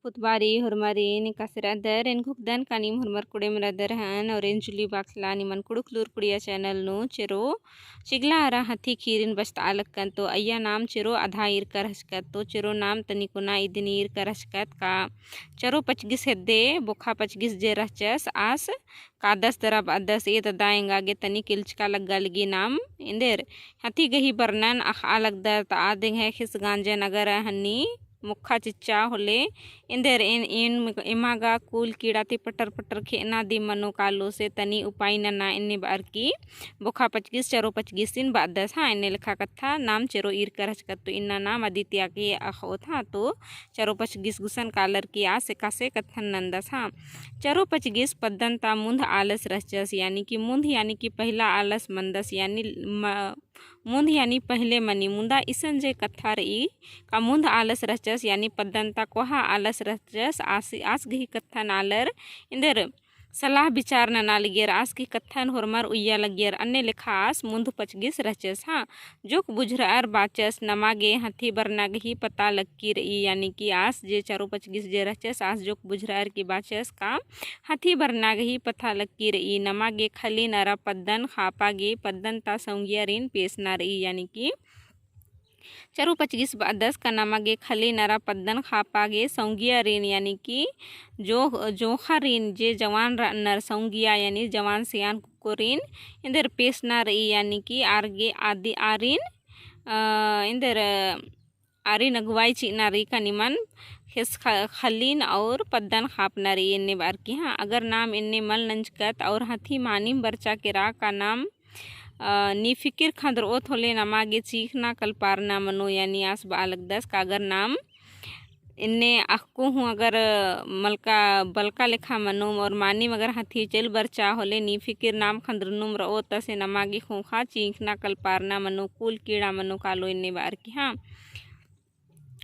putbari hormari ni kasradar en gugdan kanim hormar kude mradarahan और en juli bakla ni man kuduk lur kudiya channel nu chero chigla ara hathi khirin basta alak kan to ayya naam chero adha ir kar haskat to chero naam tani kuna idin ir kar haskat ka chero pachgis hedde bokha pachgis je rahchas as kadas tarab adas e tadaenga ge tani kilchka laggalgi naam inder hathi gahi barnan akh alag dar ta adeng hai khis ganje nagar हन्नी मुखा चिच्चा होले इंदर इन इमागा कुल कीड़ाती पटर पटर खेना दी मनो कालो से तनी उपाय ना इन्ने बार की बुखा पचगिस चरो पचगिसिन बादस हाँ इन्ने लिखा कथा नाम चेरो ईर करच कत्तो इन्ना नाम आदित्य के अखो था तो चरो पचगिस गुसन कालर की आ से कासे कथन नंदस हाँ चरो पचगिस पद्दनता मुंध आलस रचस यानी कि मुंध यानी कि पहला आलस मंदस यानी मुंद यानी पहले मनी मुंदा इसन जे कथा रही का मुंद आलस रचस यानी पद्दनता कोहा आलस रचस आस गही कथा नालर इंदर सलाह विचार ना लगियर आस की कथन होरमर उయ్या लगियर अन्य लेखास मुंद पचगिस रचस हाँ जोक बुझरार बाचस नमागे हथी बरनाग ही पता लक्की रही यानी कि आस जे चारो पचगिस जे रचस आस जोक बुझरार की बाचस का हथी बरनाग ही पता लक्की रही नमागे खली नरा पद्दन खापागे पद्दन ता संगिया रिन पेसना रही यानी कि चरु पचगिस दस का नमागे खली नरा पद्दन खापागे सौंगिया रीन यानी कि जोखा रीन जे जवान नर सौंगिया यानी जवान सियान को रीन इंदर पेशना रही यानी कि आरगे आदि आरीन इंदर आरीन अगुवाई चीना रही का निमन हिस खलीन और पद्दन खापना रही इन्ने बार की हाँ अगर नाम इन्ने मल नंजकत और हाथी मानिम बरचा के रा का नाम नी फिकिर खंदर ओ थोले नमागे चीखना कल पारना मनो यानी आस बालक दस का अगर नाम इन्ने अक्को हूँ अगर मलका बलका लिखा मनो और मानी मगर हाथी चल बरचा होले नी फिकिर नाम खंदर नुम रो तसे नमागे खूखा चीखना कल पारना मनो कुल कीड़ा मनो कालो इन्ने बार की हाँ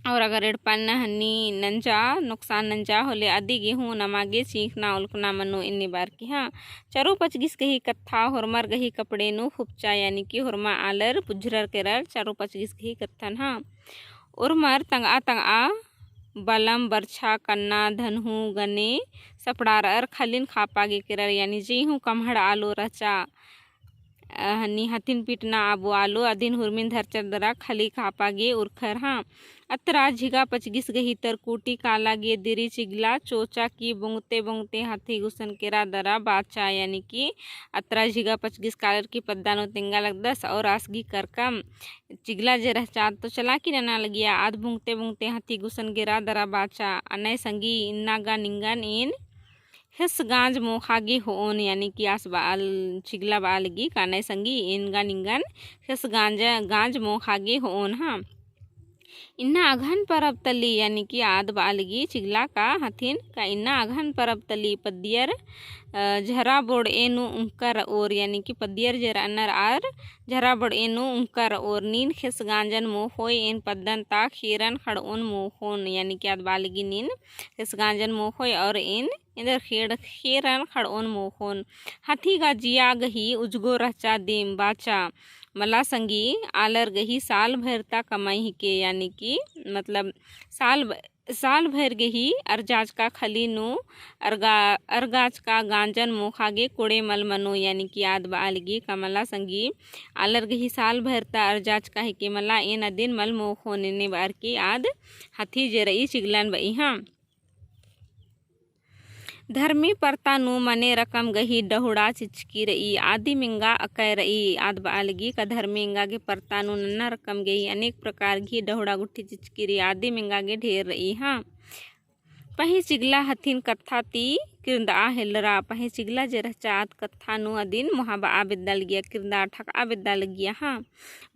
और अगर एड़पाना हन्नी नंजा नुकसान नंजा होले आदि गेहूँ नमागे चीखना उल्कना मनो इन्नी बार की हाँ चरो पचगिस गही कत्था होरमर गही कपड़े नु फुपचा यानी कि होरमा आलर पुजरर केरर चरो पचगिस गही कत्थन हाँ उर्मर तंगा बलम बरछा कन्ना धनहू गने सपड़ार खलिन खापागे केरर यानी जी हूँ कमहड़ आलो रचा हनी हथिन पिटना आबो आलो अधीन हुरमिन धरचर दरा खली खापागे उरखर हाँ अतरा झिगा पचगिस गही तरकूटी काला गे दिरी चिगला चोचा की बुंगते बुंगते हाथी गुसन केरा दरा बाचा यानी कि अतरा झिगा पचगिस कालर की पद्दानो तिंगा लगदस और आसगी करकम चिगला जे रह चात तो चला कि ना लगिया आध बुंगते बुंगते हाथी गुसन गेरा दरा बाचा अनय संगी इन्नागा निंगन इन हिस गांज मोखागे होन यानी कि आस बाल चिगला बालगी कानय संगी इनगा निंगन हिस गांज मोखागे होन हाँ इन्ना अघन परब तली यानी कि आद बालगी चिगला का हथिन का इन्ना अघन परब तली पद्दियर झरा बोड़ एनु उंकर और यानी कि पद्दियर जर अन्नर आर झरा बोड़ एनु उंकर और नीन खिस गांजन मोह होय इन पद्दन ता खीरन खड़उन मोहोन यानी कि आद बालगी नीन खिस गांजन मोह होय और इन इधर खीरन खड़उन मोहोन हाथी का जिया गही उजगो रचा देम बाचा मला संगी आलर गही साल भरता कमाई के यानी कि मतलब साल भर गही अरजाज का खली नु अरगाज का गांजन मोखागे कोड़े मल मनो यानी कि आद बालगी कमला संगी आलर गही साल भरता अरजाज का के मला इन दिन मल मोख होने बार की आद हाथी जरई चिगलन बई हाँ धर्मी परता नु मने रकम गही डहुड़ा चिचकी रही आदि मिंगा अकय रही आद बालगी का धर्मिंगा के परता नु नन्ना रकम गई अनेक प्रकार की डहुड़ा गुट्ठी चिचकी रही आदि मिंगा के ढेर रही हाँ पही चिगला हथिन कथा ती किरदा हेलरा पही चिगला जे रहचात कथा नु अदिन मोहाबा आबिद्दा लगिया किरदा ठक आबिद्दा लगिया हाँ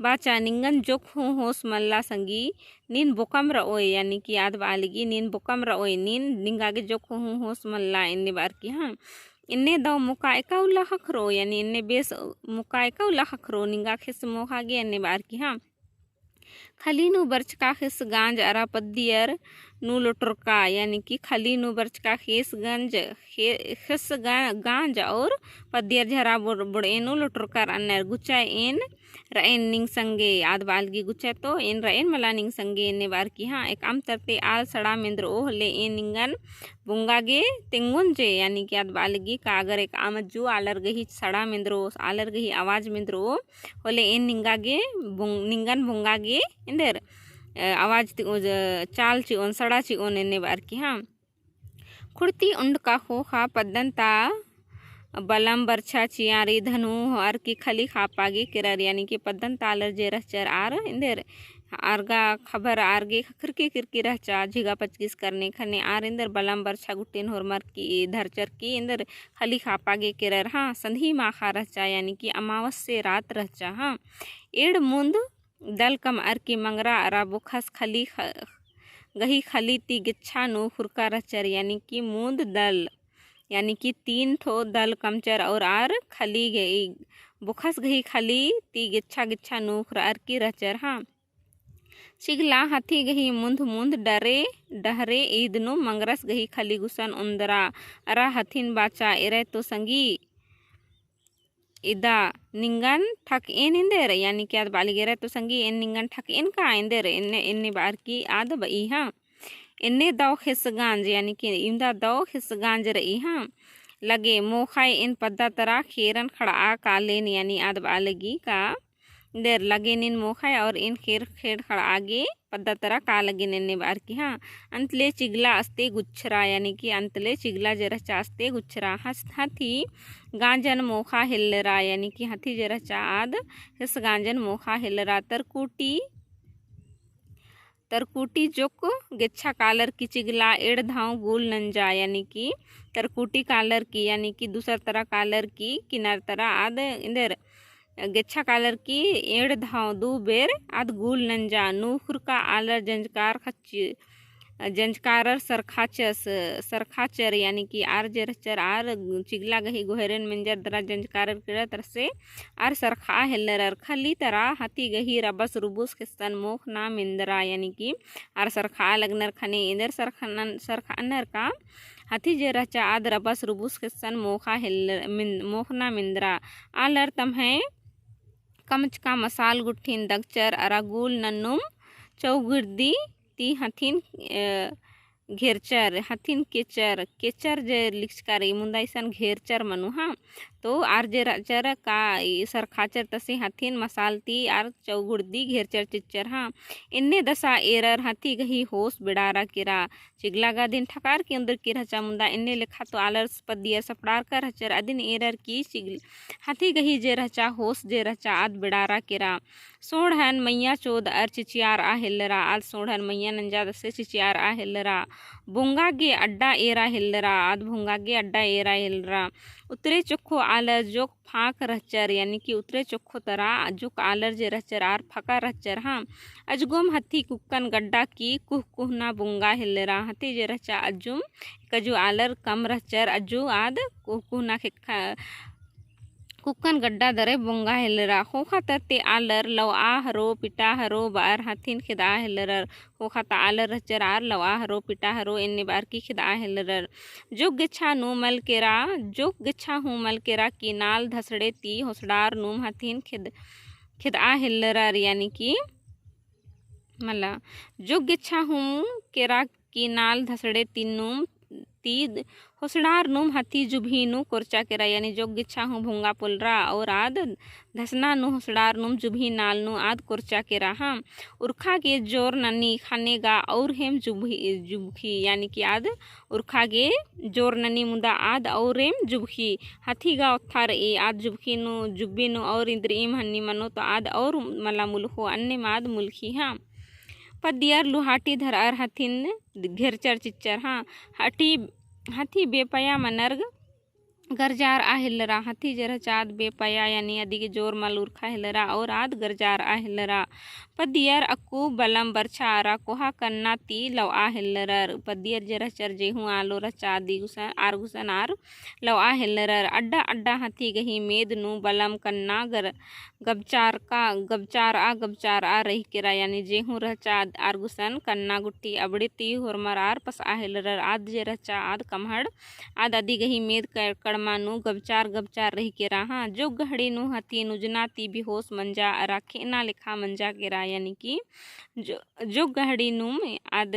बाचा निंगन जोख होस मल्ला संगी नीन बोकम रओय यानी कि आद बालगी नीन बोकम रओय नीन निंगागे जोख होस मल्ला इन्ने बार की हाँ इन्ने दो मुका एकाउला हखरो यानी इन्ने बेस मुका एकाउला हखरो निंगा खिस मोखागे इन्ने बार की हाँ खली नु बरचका खिस गांज अरा पद्दियर नु लोटरका यानी कि खली नु बरचका खिस खिस गांज और पद्दियर झरा बुड़े नु लोटरकार अन्नर गुचा इन रएन निंग संगे आद बालगी गुचा तो इन रएन मला निंग संगे ने बार की हाँ एक आम तरते आल सड़ा मेंद्र ओह ले इन निंगन बुंगागे तेंगुन जे यानी कि आद बालगी का अगर एक आमजू आलर गही सड़ा मेंद्रो आलर गही आवाज मेंद्रो होले इन निंगागे निंगन बुंगागे इंदर आवाज चाल ची ओन सड़ा ची ओन ने बार की हाँ खुर्ती उंड का हो खा पद्दनता बलम बरछा चियारी धनु और की खली खापागे किरर यानी कि पद्दन तालर जे रहचर आर इंदर आरगा खबर आरगे खरके किरकी रहचा झिगा पचगिस करने खने आर इंदर बलम बरछा गुट्टिन होरमर की धरचर की इंदर खली खापागे किरर हाँ संधी माखा रहचा यानी कि अमावस से रात रहचा हाँ एड़ मुंद दल कम अर की मंगरा अरा बुखस खली गही खली ती गिच्छा नु खुरका रहचर यानी कि मुंद दल यानी कि 3 ठो दल कमचर और आर खली गई बुखस गही खली ती गिच्छा नूखर आर की रचर हाँ चिगला हाथी गही मुंद मुंद डरे डहरे ईदनु मंगरस गही खली गुसन उंदरा अरा हथिन बाचा एरे तो संगी इदा निंगन ठक इन इंदेर यानी कि आद बाली गेरे तो संगी इन निंगन ठक इन का इंदेर इन्ने बार की आद बई हाँ इन्ने दाव खिस गांज यानी कि इंदा दाव खिस गांज रही हाँ लगे मोखाई इन पद्दा तरा खेरन खड़ा कालेन यानी आद बालगी का देर लगे इन मोखाई और इन खेर खड़ा आगे पद्दा तरा का लगे ने बार की हाँ अंतले चिगला अस्ते गुच्छरा यानी कि अंतले चिगला जरा चास्ते गुच्छरा हाथी गांजन मोखा हिल्लरा यानी कि हाथी जरा चाद हिस गांजन मोखा हिल्लरा तरकुटी जोक गेच्छा कालर की चिगला एड़ धाव गुल नंजा यानी कि तरकुटी कालर की यानी कि दूसर तरह कालर की किनार तरह आद इंदर गेच्छा कालर की एड़ धाव दू बेर आद गुल नंजा नूखुर का आलर जंजकारर सरखाचर यानी कि आर जरचर आर चिगला गही गोहरन मंजर दरा जंजकारर किड़ा तरसे आर सरखा हेल्लर खली तरा हाथी गही रबस रुबुस खिस्तन मोख ना मिंदरा यानी कि आर सरखा लगनर खने इंदर सरखानर का हाथी जरचा आद रबस रुबुस खिस्तन मोखा हेल्लर मोखना मिंदरा आलर तम्हे कमच का मसाल गुट्ठिन दगचर अरा गुल नन्नुम चौगिर्दी ती हथिन घेरचर हथिन केचर जे लिखकार मुंदाइसन घेरचर मनु हाँ तो आर जे रचर का सरखाचर तसे हथिन मसालती आर चौगुर्दी घेरचर चिच्चर हाँ इन्ने दसा एरर हाथी गही होश बिड़ारा किरा चिगलागा दिन ठकार के अंदर की रचा मुंदा इन्ने लिखा तो आलर पदियर सपड़ार कर हचर अदिन एरर की चिगल हाथी गही जे रचा होश जे रचा आद बिड़ारा किरा सोढ़न मैया चोद अर चिचियार आ हिल्लरा आद सोढ़न मैया नंजा दसे चिचियार आ हिल्लरा बुंगा गे अड्डा एरा हिल्लरा आद भुंगा गे अड्डा एरा हिल्लरा उतरे चोखो आलर जोक फाक रहचर यानी कि उतरे चोखो तरा जोक आलर जे रहचर आर फका रहचर हाँ अजगोम हथी कुक्कन गड्डा की कुह कुहना बुंगा हिल्लरा हथी जे रहचा अजुम कजू आलर कम रहचर अजू आद कुह कुहना कुक्कन गड्डा दरे बुंगा हिल्लरा खोखा तरते आलर लव आ हरो पिटा हरो बार हथिन खिदा हिल्लर खोखा ता आलर रचर आर लव आ हरो पिटा हरो इन्ने बार की खिदा हिल्लर जोग गिच्छा नू मल केरा की नाल धसड़े ती होसडार नूम हथिन खिदा हिल्लर यानी कि मला जोग गिच्छा हूँ केरा की नाल धसड़े तीनूम ती होसडार नूम हथी जुभी कोरचा केरा यानी जोग गिच्छा हूँ भूंगा पुलरा और आद धसना नु होसडार नूम जुभी नाल नु आद कोरचा केरा हाँ उर्खा के जोर ननी खानेगा और हेम जुभी यानी कि आद उर्खा के जोर ननी मुदा आद और हेम जुभी हाथी गा उत्थार ए आद जुब्बी नु और इंद्रीम हन्नी मनो तो आद और मला मुल्खो अन्य माद मुल्खी हाँ पदियर लुहाटी धरार हथिन घेरचर चिच्चर हाँ हाथी बेपया मनर्ग गरजार आहिलरा हाथी जरा चाँद बेपया यानी अदिगे जोर मलूर्खा हिलरा और आद गरजार आहिलरा पदियर अक्कू बलम बरछा आरा कोहा कन्ना ती लव आहिलरर पदियर जरा चर जेहू आलो रचा दिगुसन आरगुसन आर लव आहिलरर अड्डा अड्डा हाथी गही मेद नु बलम कन्ना गबचार आ रही केरा यानी जेहू रचा आरगुसन कन्ना गुट्टी अबड़ी ती होरमर आर पस आहिलरर आद जे रचा आद कमहड़ आद अदी गही मेद कड़मानु गबचार रही केरा हाँ जो गहड़ी नु हथी नुजना ती बेहोश मंजा अरा खेना लिखा मंजा केरा यानी कि जो गहड़ी नु आद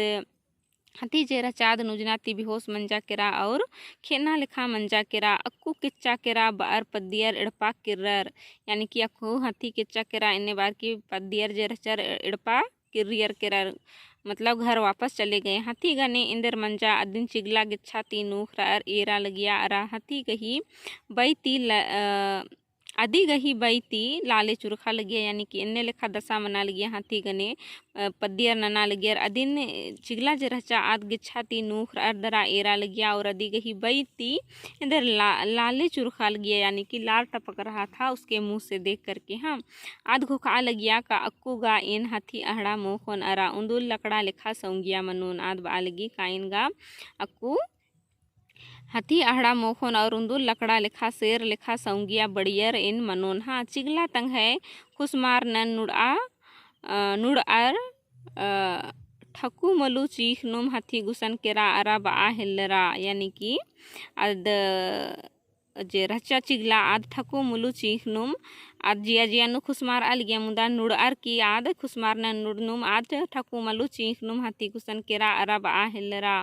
हती जेरा चाद नुजना ती बेहोश मंजा केरा और खेना लिखा मंजा केरा अक्कू किच्चा केरा बार पदियर इड़पा किर्रर यानी कि अक्कू हथी किच्चा केरा इन्ने बार की पदियर जेरा चर इड़पा किरियर केरा मतलब घर वापस चले गए हाथी गने इंदर मंजा अदिन चिगला गिच्छा ती नूखर एरा लगिया अरा हाथी गही बैती आदि गही बैती लाले चुरखा लगिया यानी कि इन्ने लेखा दशा मना लगिया हाथी गने पदियर नना लगियर अदिन चिगला जरचा आद गिच्छा ती नूखर अर्दरा एरा लगिया और अदी गही बैती इधर लाले चुरखा लगिया यानी कि लाल टपक रहा था उसके मुंह से देख करके हाँ आद घोखा लगिया का अक्कू गा इन हाथी अहड़ा मोखन अरा उंदुल लकड़ा लेखा सौंगिया मनून आद बालगी काइन गा अक्कू हाथी आहड़ा मोखन और उंदुल लकड़ा लेखा शेर लेखा सौंगिया बड़ियर इन मनोन हाँ चिगला तंग है खुशमार नन नुड़आर ठकू मलू चीख नुम हाथी गुसन केरा अरा बा हिल्लरा यानी कि अद जे रचा चिगला आद ठकू मुलू चीख नुम आद जिया नु खुशमार आल गया मुदा नुड़आर की आद खुशमार नन नुड़नुम आद ठकू मलू चीख नुम हाथी गुसन केरा अरा बा हिल्लरा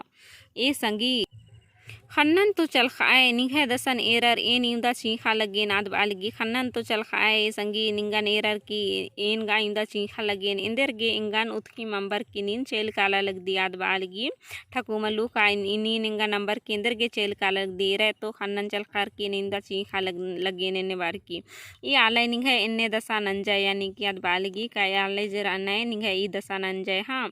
ए संगी खन्नन तो चल खाए निघे दसन एरर एन इंदा चीखा लगेन आद बालगी खन्नन तो चल खाए संगी निंगन एरर की एन गा इंदा चीखा लगेन इंदर गे इंगन उतकी मंबर की नीन चेल काला लग दी आद बालगी ठकू मल्लू का इनी निंगा नंबर के इंदर गे चेल काला लग दी रहे तो खन्नन चल खार की निंदा चीखा लगेन इन्ने बार की ये आलय निघे इन्ने दशा नंजाय यानी कि आद बालगी का आलय जरा नए निघे ई दशा नंजाय हाँ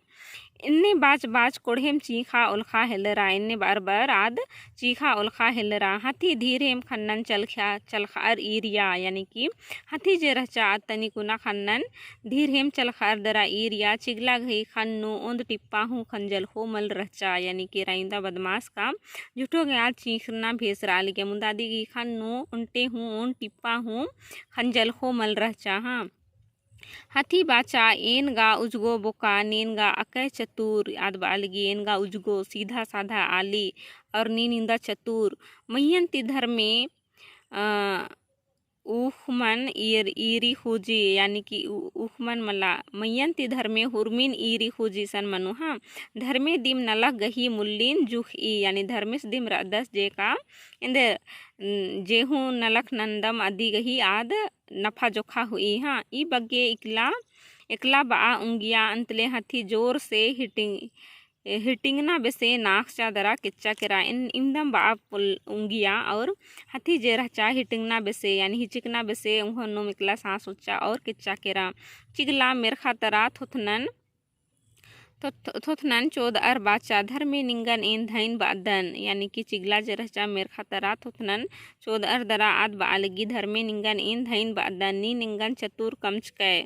इन्ने बाज कोढ़ेम चीखा उलखा हिलरा इन्ने बार आद चीखा उलखा हिलरा हाथी धीरेम खन्नन चलखार ईरिया यानी कि हाथी जे रचा तनी कुना खन्नन धीरेम चलखार दरा ईरिया चिगला घई खन्नु ओंद टिप्पा हूँ खंजल हो मल रचा यानी कि राइंदा बदमाश का झूठो गया चीखना भेसरा लिया मुदादी घी खन्नु उनटे हूँ उन टिप्पा हूँ खंजल हो मल रचा हाँ हाथी बाचा एन गा उजगो बोका नीन गा अकय चतुर आद बालगी एन गा उजगो सीधा साधा आली और नीन इंदा चतुर मैयन तिधर में उखमन ईरी हुजी यानी कि उखमन मला मैयन तिधर में हुरमिन ईरी हुजी सन मनु हाँ धर्मे दिम नलक गही मुल्लिन जुख ई यानी धर्मेश दिम रदस जे का इंदे जेहू नलक नंदम आदि गही आद नफा जोखा हुई हाँ ई बग्गे इकला बा उंगिया अंतले हाथी जोर से हिटिंगना बेसे नाक चादरा किच्चा केरा इन इंदम बा उंगिया और हाथी जे रचा हिटिंगना बेसे यानी हिचिकना बेसे उन्होंने मिकला सांस उच्चा और किच्चा केरा चिगला मेरखा तरा थुथनन चोद अर बाचा धर्मे निंगन इन धैन बादन यानी कि चिगला जे रचा मेरखा तरा थुथनन चोद अर दरा आद बालगी धर्मे निंगन इन धैन बादन नी निंगन चतुर कमचकय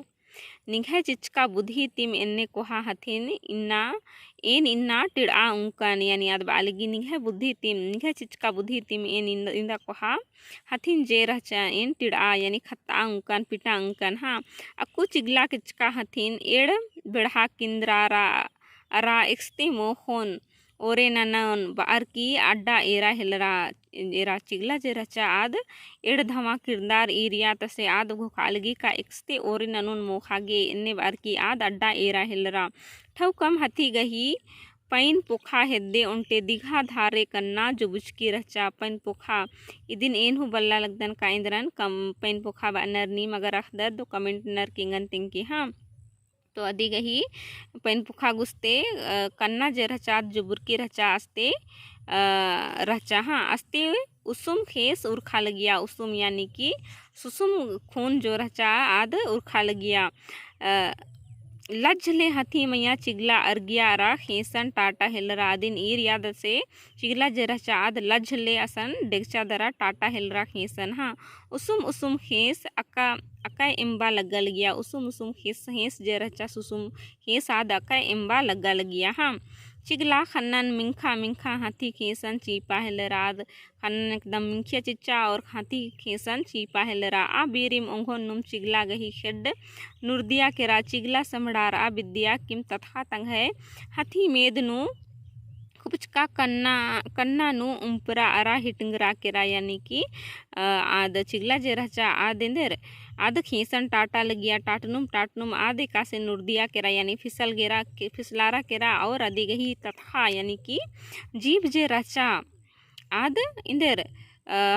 निघे चिचका बुद्धि तिम इन्ने कोहा हथिन इन्ना टिड़ा उंकन यानी आद बालगी निघे बुद्धि तिम निघे चिचका बुद्धि तिम इंदा कोहा हथिन जे रचा इन टिड़ा यानी खत्ता उंकन पिटा उंकन हाँ अक्कू चिगला किचका हथिन एड़ बेढ़ा किंद्रारा अरा एक्सते मोहन ओरे ननन बार की अड्डा एरा हिलरा एरा चिगला जे रचा आद एड़ धमा किरदार एरिया तसे आद घोखालगी का एक्सते ओरे ननुन मोखागे इन्ने बार की आद अड्डा एरा हिलरा ठव कम हथी गही पैन पोखा हेद्दे उनटे दिघा धारे कन्ना जो बुचकी रचा पैन पोखा इदिन एनहु बल्ला लगदन का इंद्रन कम पैन पोखा नर नी मगर अखदर दो कमेंट नर किंगन तिंकी हाँ तो अदी गही पैन पुखा गुस्ते कन्ना जे रचा जुबुरकी रचा अस्ते रचा हाँ अस्ते उसुम खेस उर्खा लगिया उसुम यानी कि सुसुम खून जो रचा आद उर्खा लगिया लज्जले हथी मैया चिगला अर्गिया रा खेसन टाटा हेलरा आदिन ईर याद से चिगला जरा चाद लज्जले असन डेगचा दरा टाटा हेलरा खेसन हाँ उसुम उसुम खेस अका अकाय इम्बा लग्गा लगिया उसुम उसुम खेस हेस जरा चा सुसुम खेस आद अकाय इम्बा लग्गा लगिया हाँ चिगला खन्नन मिंखा मिंखा हाथी खेसन चीपा हेलराद खन्नन एकदम मिंखिया चिच्चा और हाथी खेसन चीपा हेलरा आ बीरिम ओंघो नुम चिगला गही खेड नुरदिया केरा चिगला समड़ार आ विद्या किम तथा तंग है हाथी मेदनु कुपचका कन्ना कन्ना नु उम्परा अरा हिटंगरा केरा यानी कि आद चिगला जे रचा आदेंदर आद खीसन टाटा लगिया टाटनुम टाटनुम आदे कासे नुरदिया केरा यानी फिसल गेरा फिसलारा केरा और आदि गही तथा यानी कि जीभ जे रचा आद इंदर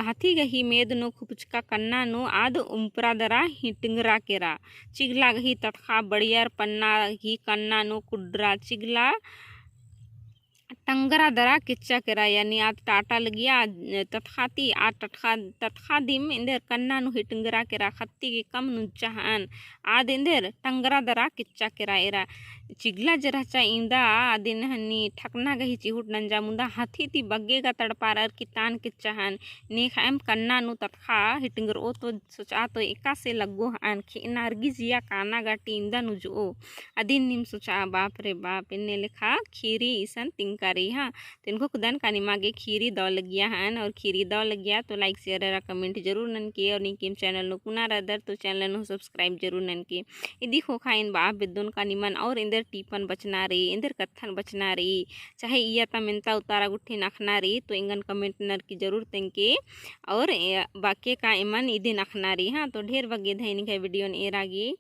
हाथी गही मेदनु खुपचका कन्ना नु आद उम्परा दरा हिटंगरा केरा चिगला गही तथा बड़ियार पन्ना ही कन्ना नु कुड्रा चिगला टंगरा दरा किच्चा करा यानी आ टाटा लगिया तथाती आ तथा दिम इंदर कन्ना नु हिटंगरा केरा खत्ती के कम नुचाहन आद इंदर टंगरा दरा किच्चा केरा एरा चिगला जरा चा इंदा आदिन हनी ठकना गही चिहुट नंजा मुंदा हाथी ती बग्गेगा तड़पार कितान किच्चाहन ने खाम कन्ना नु तथा हिटंगर ओ तो सोचा तो एका से लगो हन खिना अर्गिजिया काना गाटी इंदा नुजो अदिन निम सोचा बाप रे बाप इन्ने लेखा खीरी ईसन तिंकारी हाँ तिनको खुदन कानी मागे खीरी दौ लगिया हन और खीरी दौ लगिया तो लाइक शेयर रा कमेंट जरूर नन के और निकिम चैनल नु कुना रदर तो चैनल नु सब्सक्राइब जरूर नन के इदी खो खाइन बाप बिदुन कानी मन और इंदर टीपन बचना रही इंदर कत्थन बचना रही चाहे इया तमिनता उतारा गुट्ठी नखना रही तो इंगन कमेंट नर की जरूर तेंके और बाकी का इमन इदी नखना रही हाँ तो ढेर बगे धैनी का वीडियो एरागी